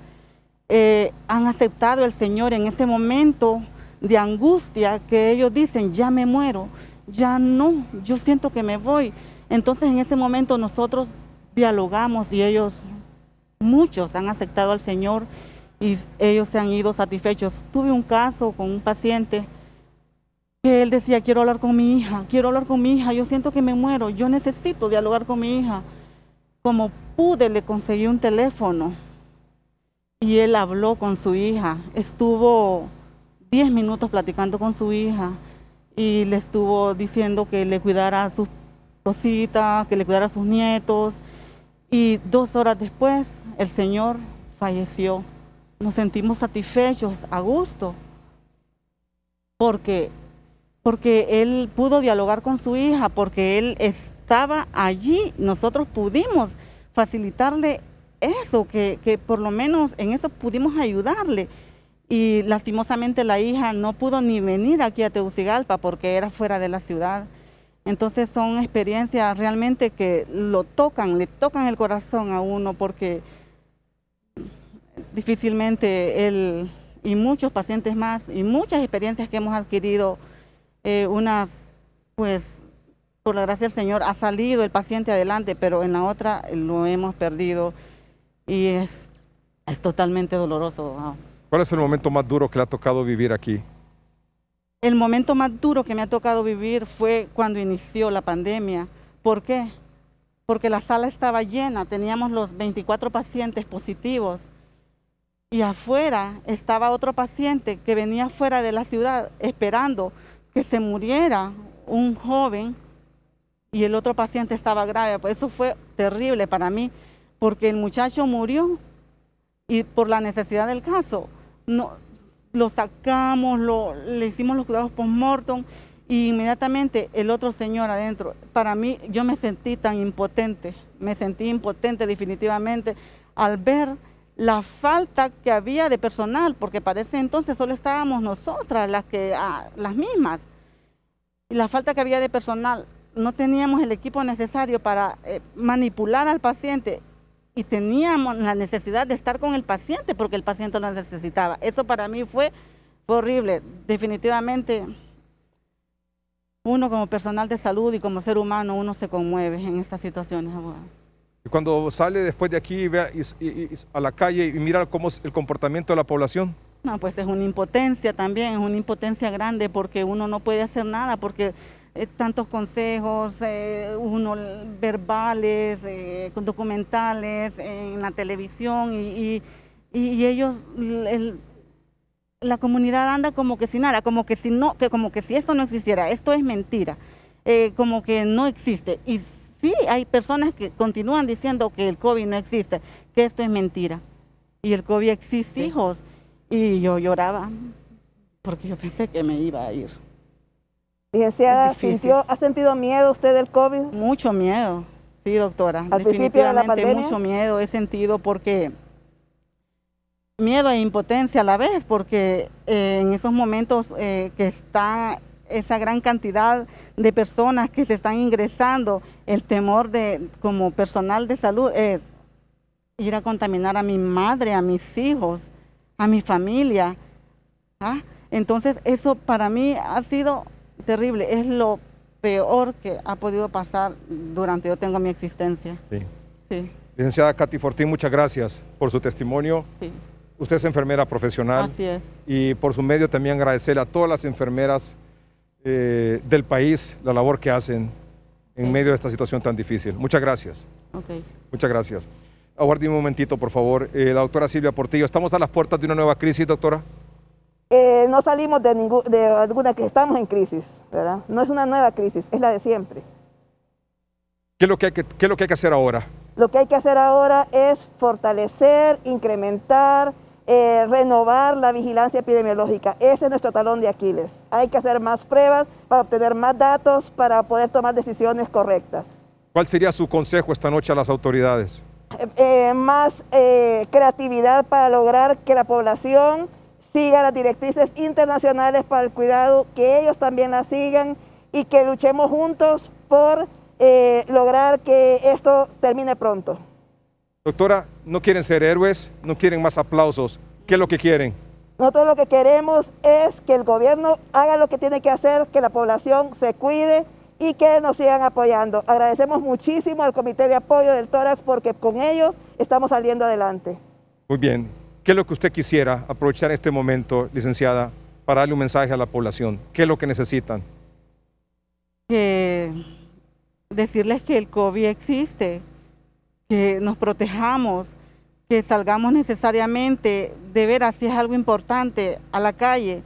Han aceptado el Señor en ese momento de angustia que ellos dicen, ya me muero, ya no, yo siento que me voy. Entonces en ese momento nosotros dialogamos y muchos han aceptado al Señor y ellos se han ido satisfechos. Tuve un caso con un paciente que él decía, quiero hablar con mi hija, yo siento que me muero, yo necesito dialogar con mi hija. Como pude, le conseguí un teléfono y él habló con su hija, estuvo 10 minutos platicando con su hija y le estuvo diciendo que le cuidara a sus cositas, que le cuidara a sus nietos, y 2 horas después el señor falleció. Nos sentimos satisfechos, a gusto, porque él pudo dialogar con su hija, porque él estaba allí, nosotros pudimos facilitarle eso, que por lo menos en eso pudimos ayudarle. Y lastimosamente la hija no pudo ni venir aquí a Tegucigalpa porque era fuera de la ciudad. Entonces son experiencias realmente que le tocan el corazón a uno, porque difícilmente él y muchos pacientes más y muchas experiencias que hemos adquirido, pues por la gracia del Señor ha salido el paciente adelante, pero en la otra lo hemos perdido y es totalmente doloroso. ¿Cuál es el momento más duro que le ha tocado vivir aquí? El momento más duro que me ha tocado vivir fue cuando inició la pandemia. ¿Por qué? Porque la sala estaba llena, teníamos los 24 pacientes positivos y afuera estaba otro paciente que venía fuera de la ciudad esperando que se muriera un joven y el otro paciente estaba grave. Pues eso fue terrible para mí, porque el muchacho murió y por la necesidad del caso, lo sacamos, le hicimos los cuidados post-mortem y inmediatamente el otro señor adentro. Para mí, yo me sentí tan impotente, definitivamente al ver la falta que había de personal, porque para ese entonces solo estábamos nosotras las mismas. Y la falta que había de personal, no teníamos el equipo necesario para manipular al paciente. Y teníamos la necesidad de estar con el paciente porque el paciente lo necesitaba. Eso para mí fue horrible. Definitivamente, uno como personal de salud y como ser humano, uno se conmueve en estas situaciones, abogado. Y cuando sale después de aquí y ve a la calle y mira cómo es el comportamiento de la población. No, pues es una impotencia también, es una impotencia grande porque uno no puede hacer nada, porque tantos consejos, verbales, documentales, en la televisión y ellos, la comunidad anda como que sin nada, como que si esto no existiera, esto es mentira, como que no existe. Y sí, hay personas que continúan diciendo que el COVID no existe, que esto es mentira. Y el COVID existe, hijos. Y yo lloraba porque yo pensé que me iba a ir. Licenciada, ¿ha sentido miedo usted del COVID? Mucho miedo, sí, doctora. ¿Al principio de la pandemia? Mucho miedo he sentido, porque miedo e impotencia a la vez, porque en esos momentos que está esa gran cantidad de personas que se están ingresando, el temor como personal de salud es ir a contaminar a mi madre, a mis hijos, a mi familia. Entonces eso para mí ha sido terrible, es lo peor que ha podido pasar durante yo tengo mi existencia. Sí. Licenciada Katy Fortín, muchas gracias por su testimonio. Sí. Usted es enfermera profesional. Así es. Y por su medio también agradecerle a todas las enfermeras del país la labor que hacen en medio de esta situación tan difícil. Muchas gracias. Okay. Muchas gracias. Aguarde un momentito, por favor. La doctora Silvia Portillo, ¿estamos a las puertas de una nueva crisis, doctora? No salimos de alguna que estamos en crisis. ¿verdad? No es una nueva crisis, es la de siempre. ¿Qué es lo que hay que hacer ahora? Lo que hay que hacer ahora es fortalecer, incrementar, renovar la vigilancia epidemiológica. Ese es nuestro talón de Aquiles. Hay que hacer más pruebas para obtener más datos, para poder tomar decisiones correctas. ¿Cuál sería su consejo esta noche a las autoridades? Más creatividad para lograr que la población siga las directrices internacionales para el cuidado, que ellos también las sigan y que luchemos juntos por lograr que esto termine pronto. Doctora, no quieren ser héroes, no quieren más aplausos. ¿Qué es lo que quieren? Nosotros lo que queremos es que el gobierno haga lo que tiene que hacer, que la población se cuide y que nos sigan apoyando. Agradecemos muchísimo al Comité de Apoyo del Tórax porque con ellos estamos saliendo adelante. Muy bien. ¿Qué es lo que usted quisiera aprovechar este momento, licenciada, para darle un mensaje a la población? ¿Qué es lo que necesitan? Decirles que el COVID existe, que nos protejamos, que salgamos necesariamente, de veras, si es algo importante, a la calle,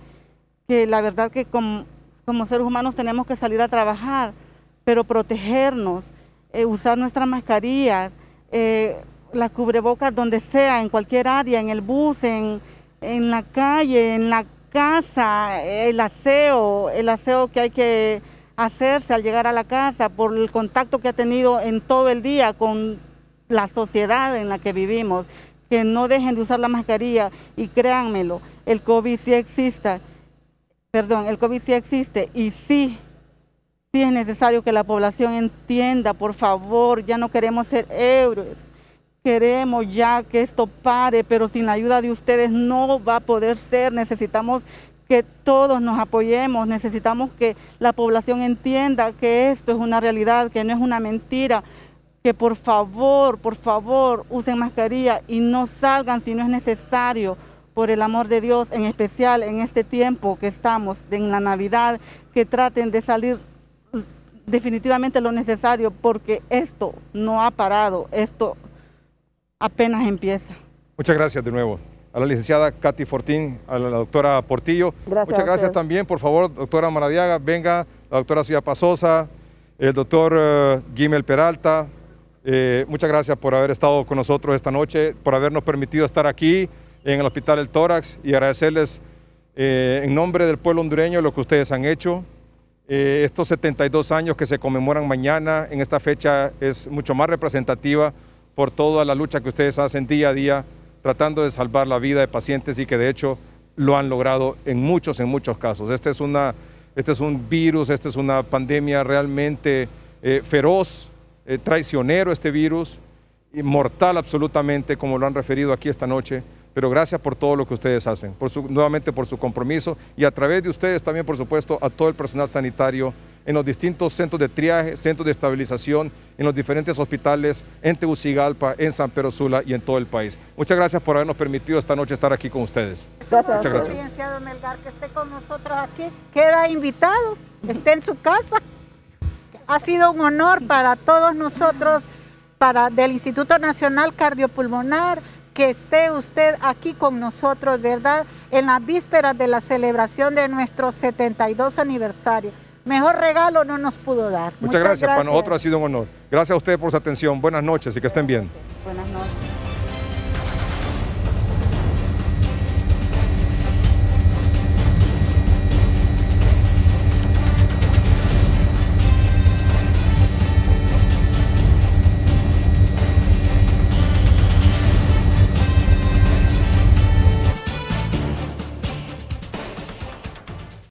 que la verdad que como seres humanos tenemos que salir a trabajar, pero protegernos, usar nuestras mascarillas, las cubrebocas donde sea, en cualquier área, en el bus, en la calle, en la casa, el aseo que hay que hacerse al llegar a la casa por el contacto que ha tenido en todo el día con la sociedad en la que vivimos, que no dejen de usar la mascarilla y créanmelo, el COVID sí existe y sí es necesario que la población entienda, por favor, ya no queremos ser héroes, queremos ya que esto pare, pero sin la ayuda de ustedes no va a poder ser, necesitamos que todos nos apoyemos, necesitamos que la población entienda que esto es una realidad, que no es una mentira, que por favor usen mascarilla y no salgan si no es necesario, por el amor de Dios, en especial en este tiempo que estamos, en la Navidad, que traten de salir definitivamente lo necesario, porque esto no ha parado, esto apenas empieza. Muchas gracias de nuevo. A la licenciada Katy Fortín, a la doctora Portillo. Muchas gracias también, por favor, doctora Maradiaga, venga, la doctora Ciudad Pasosa, el doctor Guimel Peralta. Muchas gracias por haber estado con nosotros esta noche, por habernos permitido estar aquí en el Hospital del Tórax y agradecerles en nombre del pueblo hondureño lo que ustedes han hecho. Estos 72 años que se conmemoran mañana en esta fecha es mucho más representativa por toda la lucha que ustedes hacen día a día tratando de salvar la vida de pacientes y que de hecho lo han logrado en muchos casos. Este es un virus, esta es una pandemia realmente feroz, traicionero este virus, y mortal absolutamente, como lo han referido aquí esta noche, pero gracias por todo lo que ustedes hacen, nuevamente por su compromiso y a través de ustedes también, por supuesto, a todo el personal sanitario en los distintos centros de triaje, centros de estabilización, en los diferentes hospitales, en Tegucigalpa, en San Pedro Sula y en todo el país. Muchas gracias por habernos permitido esta noche estar aquí con ustedes. Gracias. Muchas gracias. Licenciado Melgar, que esté con nosotros aquí, queda invitado, esté en su casa. Ha sido un honor para todos nosotros, del Instituto Nacional Cardiopulmonar, que esté usted aquí con nosotros, ¿verdad? En las vísperas de la celebración de nuestro 72 aniversario. Mejor regalo no nos pudo dar. Muchas gracias. Para nosotros ha sido un honor. Gracias a ustedes por su atención. Buenas noches y que estén bien. Buenas noches.